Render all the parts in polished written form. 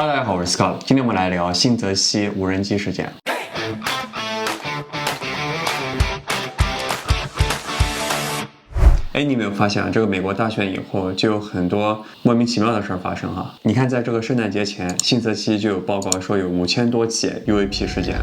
Hello， 大家好，我是 Scott， 今天我们来聊新泽西无人机事件。你有没有发现这个美国大选以后就有很多莫名其妙的事儿发生哈？你看，在这个圣诞节前，新泽西就有报告说有5000多起 UAP 事件。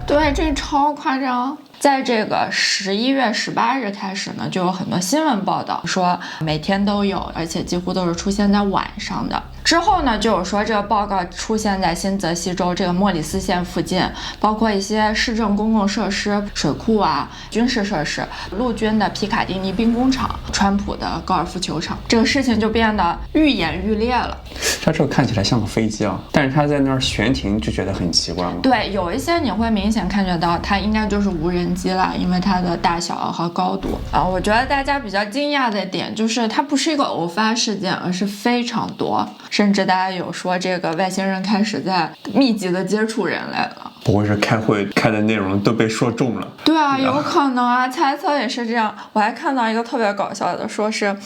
对，这超夸张。在这个11月18日开始呢，就有很多新闻报道说每天都有，而且几乎都是出现在晚上的。之后呢，就有说这个报告出现在新泽西州这个莫里斯县附近，包括一些市政公共设施、水库啊、军事设施、陆军的皮卡丁尼兵工厂、川普的高尔夫球场，这个事情就变得愈演愈烈了。它这个看起来像个飞机啊，但是它在那儿悬停，就觉得很奇怪了。对，有一些你会明显感觉到它应该就是无人机了，因为它的大小和高度啊。我觉得大家比较惊讶的点就是它不是一个偶发事件，而是非常多，甚至大家有说这个外星人开始在密集的接触人类了。不会是开会开的内容都被说中了？对啊，有可能啊，猜测也是这样。我还看到一个特别搞笑的，说是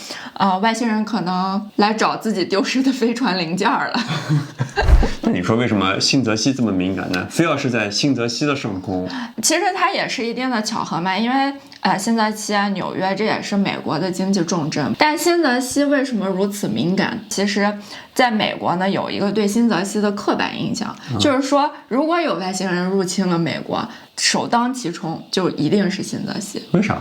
外星人可能来找自己丢失的飞船零件了。那你说为什么新泽西这么敏感呢？非要是在新泽西的上空？其实它也是一定的巧合嘛，因为新泽西啊、纽约这也是美国的经济重镇。但新泽西为什么如此敏感？其实在美国呢，有一个对新泽西的刻板印象，就是说如果有外星人入侵了美国，首当其冲就一定是新泽西。为啥？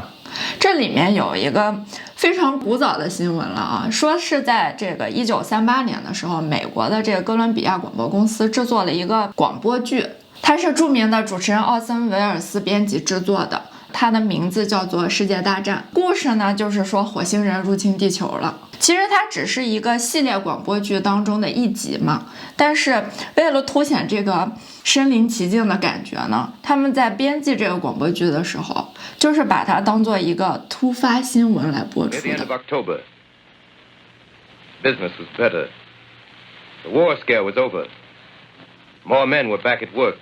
这里面有一个非常古早的新闻了啊，说是在这个1938年的时候，美国的这个哥伦比亚广播公司制作了一个广播剧，它是著名的主持人奥森·维尔斯编辑制作的，它的名字叫做《世界大战》。故事呢，就是说火星人入侵地球了。其实它只是一个系列广播剧当中的一集嘛，但是为了凸显这个身临其境的感觉呢，他们在编辑这个广播剧的时候，就是把它当做一个突发新闻来播出的。At the end of October, business was better. The war scare was over. More men were back at work.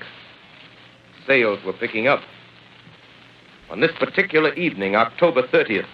Sales were picking up. On this particular evening, October 30th,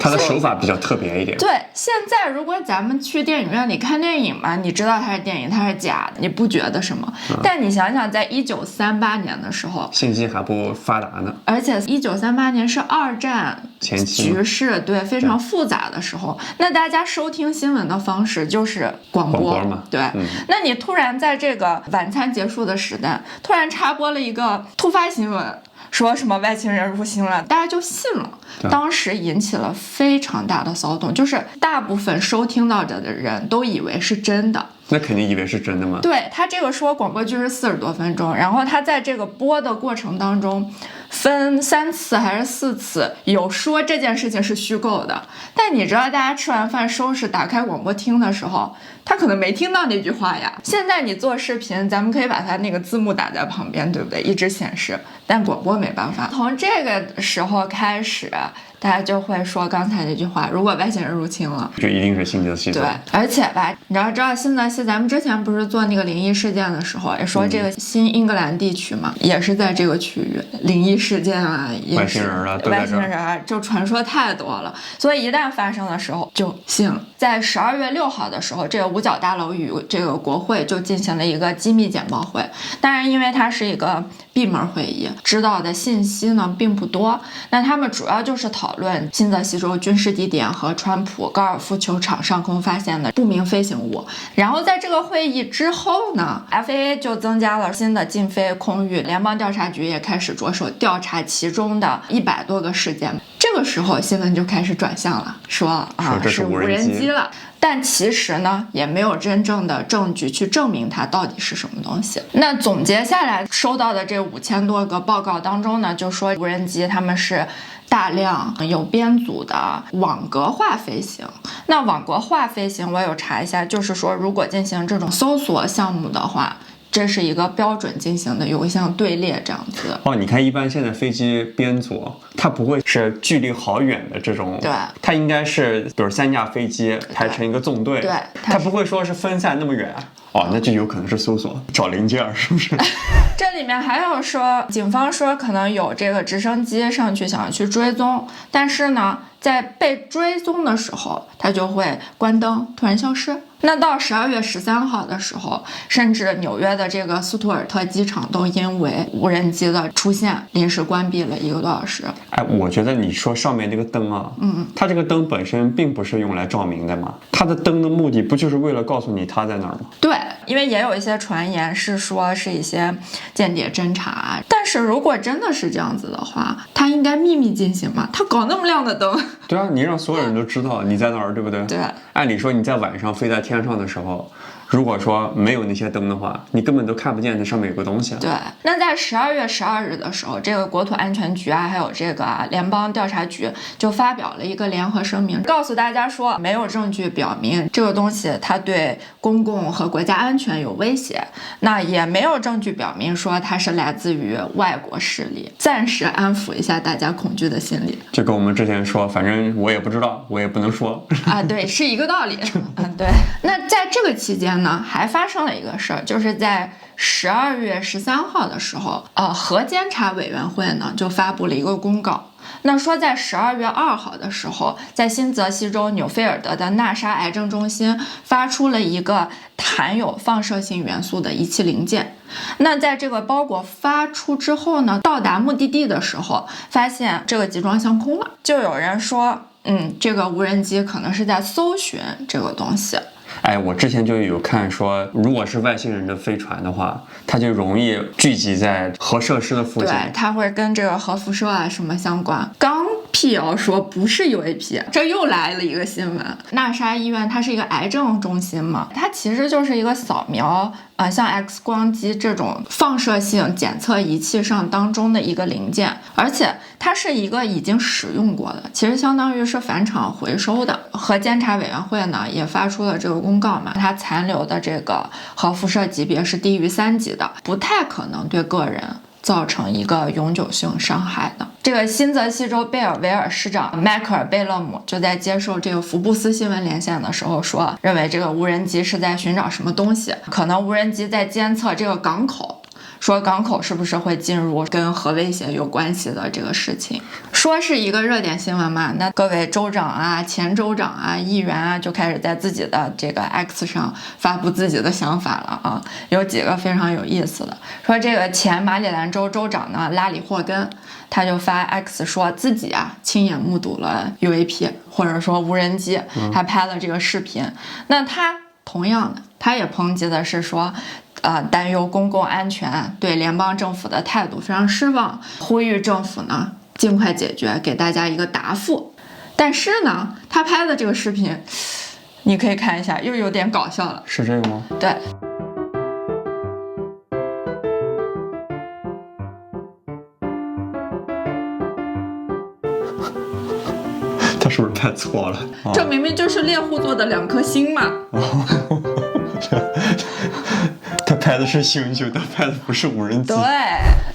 它的手法比较特别一点。对，现在如果咱们去电影院里看电影嘛，你知道它是电影，它是假的，你不觉得什么？但你想想，在1938年的时候，信息还不发达呢，而且1938年是二战前期局势对非常复杂的时候，那大家收听新闻的方式就是广播嘛，对，那你突然在这个晚餐结束的时代，突然插播了一个突发新闻，说什么外星人入侵了，大家就信了。当时引起了非常大的骚动，就是大部分收听到的人都以为是真的。那肯定以为是真的吗？对，他这个说广播剧是40多分钟，然后他在这个播的过程当中分3次还是4次有说这件事情是虚构的，但你知道大家吃完饭收拾打开广播听的时候，他可能没听到那句话呀。现在你做视频，咱们可以把它那个字幕打在旁边，对不对？一直显示，但广播没办法。从这个时候开始，大家就会说刚才那句话，如果外星人入侵了，就一定是新泽西。对，而且吧，你知道新泽西，咱们之前不是做那个灵异事件的时候，也说这个新英格兰地区嘛，也是在这个区域，灵异事件啊，外星人啊，外星人啊，就传说太多了，所以一旦发生的时候就信了。在12月6号的时候，这个五角大楼与这个国会就进行了一个机密简报会，当然因为它是一个闭门会议，知道的信息呢并不多，那他们主要就是讨论新泽西州军事地点和川普高尔夫球场上空发现的不明飞行物。然后在这个会议之后呢， FAA 就增加了新的禁飞空域，联邦调查局也开始着手调查其中的100多个事件。这个时候新闻就开始转向了，说这是无人机了，但其实呢也没有真正的证据去证明它到底是什么东西。那总结下来收到的这5000多个报告当中呢，就说无人机他们是大量有编组的网格化飞行。那网格化飞行我有查一下，就是说如果进行这种搜索项目的话，这是一个标准进行的，有个像队列这样子。哦，你看，一般现在飞机编组，它不会是距离好远的这种，对，它应该是比如3架飞机排成一个纵队，对，它不会说是分散那么远。哦，那就有可能是搜索找零件，是不是？这里面还有说，警方说可能有这个直升机上去想要去追踪，但是呢，在被追踪的时候，它就会关灯，突然消失。那到12月13号的时候，甚至纽约的这个斯图尔特机场都因为无人机的出现临时关闭了1个多小时。哎，我觉得你说上面这个灯啊，它这个灯本身并不是用来照明的嘛，它的灯的目的不就是为了告诉你它在哪儿吗？对，因为也有一些传言是说是一些间谍侦查，但是如果真的是这样子的话，它应该秘密进行嘛，它搞那么亮的灯。对啊，你让所有人都知道你在哪儿，对不对？对，按理说你在晚上飞在天上的时候，如果说没有那些灯的话，你根本都看不见那上面有个东西。对，那在12月12日的时候，这个国土安全局还有这个联邦调查局就发表了一个联合声明，告诉大家说，没有证据表明这个东西它对公共和国家安全有威胁，那也没有证据表明说它是来自于外国势力，暂时安抚一下大家恐惧的心理。就跟我们之前说，反正我也不知道，我也不能说啊，对，是一个道理。对。那在这个期间呢，还发生了一个事儿，就是在12月13号的时候，核监察委员会呢就发布了一个公告。那说在12月2号的时候，在新泽西州纽菲尔德的纳沙癌症中心发出了一个含有放射性元素的仪器零件。那在这个包裹发出之后呢，到达目的地的时候，发现这个集装箱空了，就有人说，这个无人机可能是在搜寻这个东西。哎，我之前就有看说，如果是外星人的飞船的话，它就容易聚集在核设施的附近。对，它会跟这个核辐射啊什么相关。刚辟谣说不是 UAP， 这又来了一个新闻。纳沙医院它是一个癌症中心嘛，它其实就是一个扫描像 X 光机这种放射性检测仪器上当中的一个零件，而且它是一个已经使用过的，其实相当于是返厂回收的。核监察委员会呢也发出了这个公告嘛，它残留的这个核辐射级别是低于3级的，不太可能对个人造成一个永久性伤害的。这个新泽西州贝尔维尔市长迈克尔·贝勒姆就在接受这个福布斯新闻连线的时候说，认为这个无人机是在寻找什么东西，可能无人机在监测这个港口，说港口是不是会进入跟核威胁有关系的这个事情。说是一个热点新闻嘛，那各位州长啊、前州长啊、议员啊就开始在自己的这个 X 上发布自己的想法了啊。有几个非常有意思的，说这个前马里兰州州长呢拉里霍根，他就发 X 说自己亲眼目睹了 UAP 或者说无人机，还拍了这个视频。那他同样的，他也抨击的是说担忧公共安全，对联邦政府的态度非常失望，呼吁政府呢尽快解决，给大家一个答复。但是呢，他拍的这个视频，你可以看一下，又有点搞笑了。是这个吗？对。他是不是拍错了？这明明就是猎户座的2颗星嘛。他拍的是星球，他拍的不是无人机。对，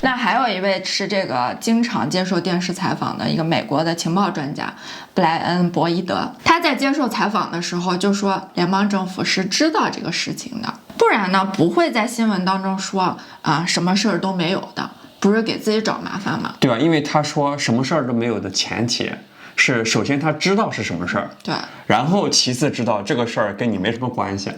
那还有一位是这个经常接受电视采访的一个美国的情报专家布莱恩·博伊德，他在接受采访的时候就说，联邦政府是知道这个事情的，不然呢不会在新闻当中说什么事儿都没有的，不是给自己找麻烦吗？对吧？因为他说什么事儿都没有的前提是，首先他知道是什么事儿，对，然后其次知道这个事儿跟你没什么关系。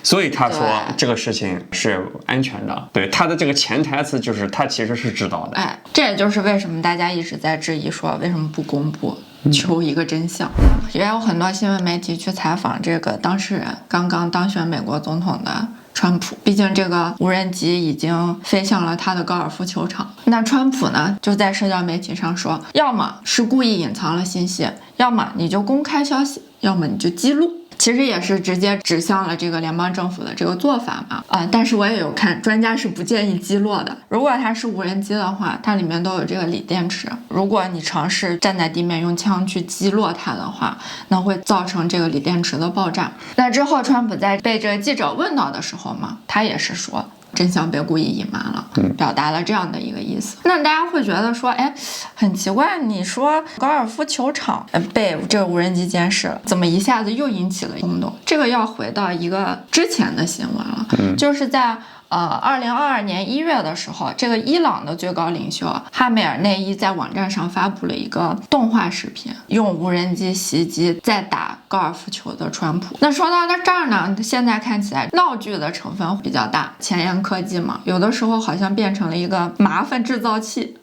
所以他说这个事情是安全的，对，他的这个潜台词就是他其实是知道的。哎，这也就是为什么大家一直在质疑说为什么不公布，求一个真相。也有很多新闻媒体去采访这个当事人，刚刚当选美国总统的川普，毕竟这个无人机已经飞向了他的高尔夫球场。那川普呢就在社交媒体上说，要么是故意隐藏了信息，要么你就公开消息，要么你就记录。其实也是直接指向了这个联邦政府的这个做法嘛，但是我也有看，专家是不建议击落的。如果它是无人机的话，它里面都有这个锂电池，如果你尝试站在地面用枪去击落它的话，那会造成这个锂电池的爆炸。那之后川普在被这个记者问到的时候嘛，他也是说真相被故意隐瞒了，表达了这样的一个意思。那大家会觉得说，哎，很奇怪，你说高尔夫球场被这个无人机监视了，怎么一下子又引起了轰动？这个要回到一个之前的新闻了，就是在2022年1月的时候，这个伊朗的最高领袖哈梅尔内伊在网站上发布了一个动画视频，用无人机袭击在打高尔夫球的川普。那说到这儿呢，现在看起来闹剧的成分比较大，前沿科技嘛，有的时候好像变成了一个麻烦制造器。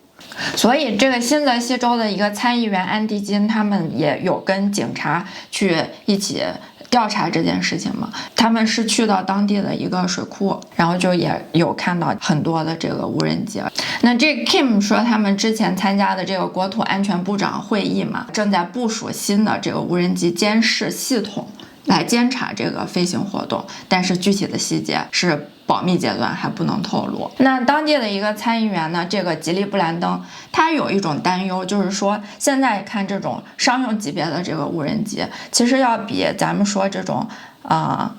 所以这个新泽西州的一个参议员安迪金，他们也有跟警察去一起调查这件事情嘛，他们是去到当地的一个水库，然后就也有看到很多的这个无人机。那这 Kim 说他们之前参加的这个国土安全部长会议嘛，正在部署新的这个无人机监视系统来监察这个飞行活动，但是具体的细节是保密阶段，还不能透露。那当地的一个参议员呢，这个吉利布兰登，他有一种担忧，就是说现在看这种商用级别的这个无人机，其实要比咱们说这种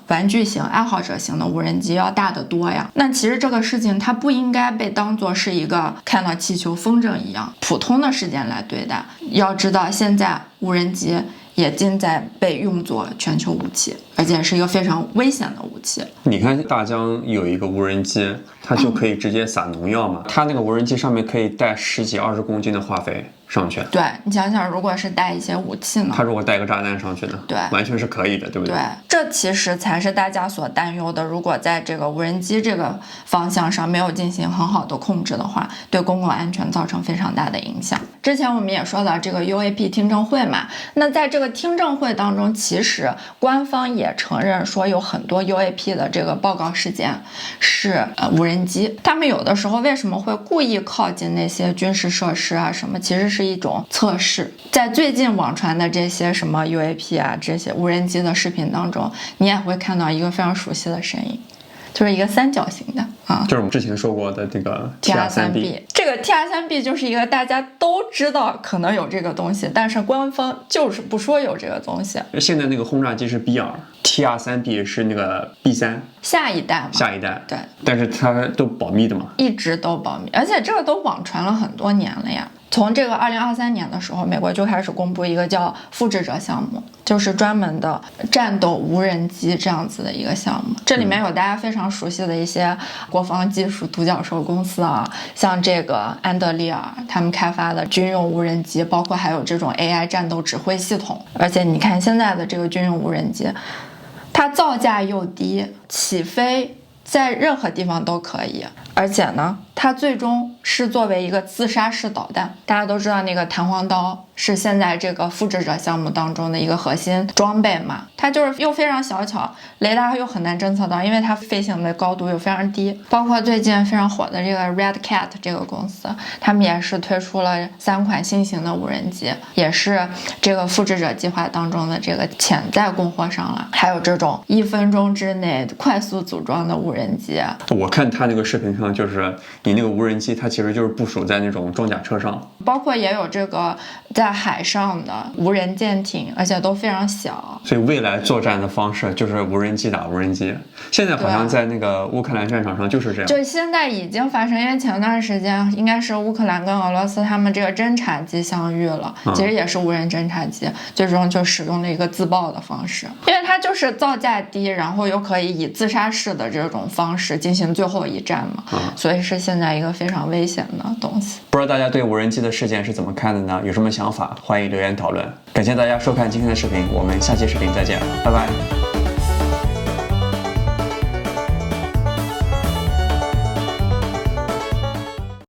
玩具型、爱好者型的无人机要大得多呀。那其实这个事情它不应该被当作是一个看到气球风筝一样普通的事件来对待。要知道现在无人机也正在被用作全球武器，而且是一个非常危险的武器。你看大疆有一个无人机，它就可以直接撒农药嘛，它那个无人机上面可以带10几20公斤的化肥上去。对，你想想，如果是带一些武器呢？它如果带个炸弹上去呢？对，完全是可以的，对不对？对，这其实才是大家所担忧的。如果在这个无人机这个方向上没有进行很好的控制的话，对公共安全造成非常大的影响。之前我们也说到这个 UAP 听证会嘛，那在这个听证会当中，其实官方也承认说有很多 UAP 的这个报告事件是无人机。他们有的时候为什么会故意靠近那些军事设施啊什么，其实是一种测试。在最近网传的这些什么 UAP 啊这些无人机的视频当中，你也会看到一个非常熟悉的身影，就是一个三角形的就是我们之前说过的这个 TR3B。 这个 TR3B 就是一个大家都知道可能有这个东西，但是官方就是不说有这个东西。现在那个轰炸机是 B2，TR3B 是那个 B3，下一代嘛，下一代。对，但是它都保密的嘛，一直都保密，而且这个都网传了很多年了呀。从这个2023年的时候，美国就开始公布一个叫复制者项目，就是专门的战斗无人机这样子的一个项目。这里面有大家非常熟悉的一些国防技术独角兽公司啊，像这个安德利尔他们开发的军用无人机，包括还有这种 AI 战斗指挥系统。而且你看现在的这个军用无人机，它造价又低，起飞在任何地方都可以，而且呢它最终是作为一个自杀式导弹。大家都知道那个弹簧刀是现在这个复制者项目当中的一个核心装备嘛，它就是又非常小巧，雷达又很难侦测到，因为它飞行的高度又非常低。包括最近非常火的这个 Red Cat 这个公司，他们也是推出了3款新型的无人机，也是这个复制者计划当中的这个潜在供货商了。还有这种1分钟之内快速组装的无人机，我看他那个视频上，就是你那个无人机，它其实就是部署在那种装甲车上，包括也有这个在海上的无人舰艇，而且都非常小。所以未来作战的方式就是无人机打无人机。现在好像在那个乌克兰战场上就是这样，就现在已经发生，因为前段时间应该是乌克兰跟俄罗斯他们这个侦察机相遇了，其实也是无人侦察机，最终就使用了一个自爆的方式，因为它就是造价低，然后又可以以自杀式的这种方式进行最后一战嘛，所以是现在一个非常危险的东西。不知道大家对无人机的事件是怎么看的呢？有什么想法欢迎留言讨论。感谢大家收看今天的视频，我们下期视频再见，拜拜。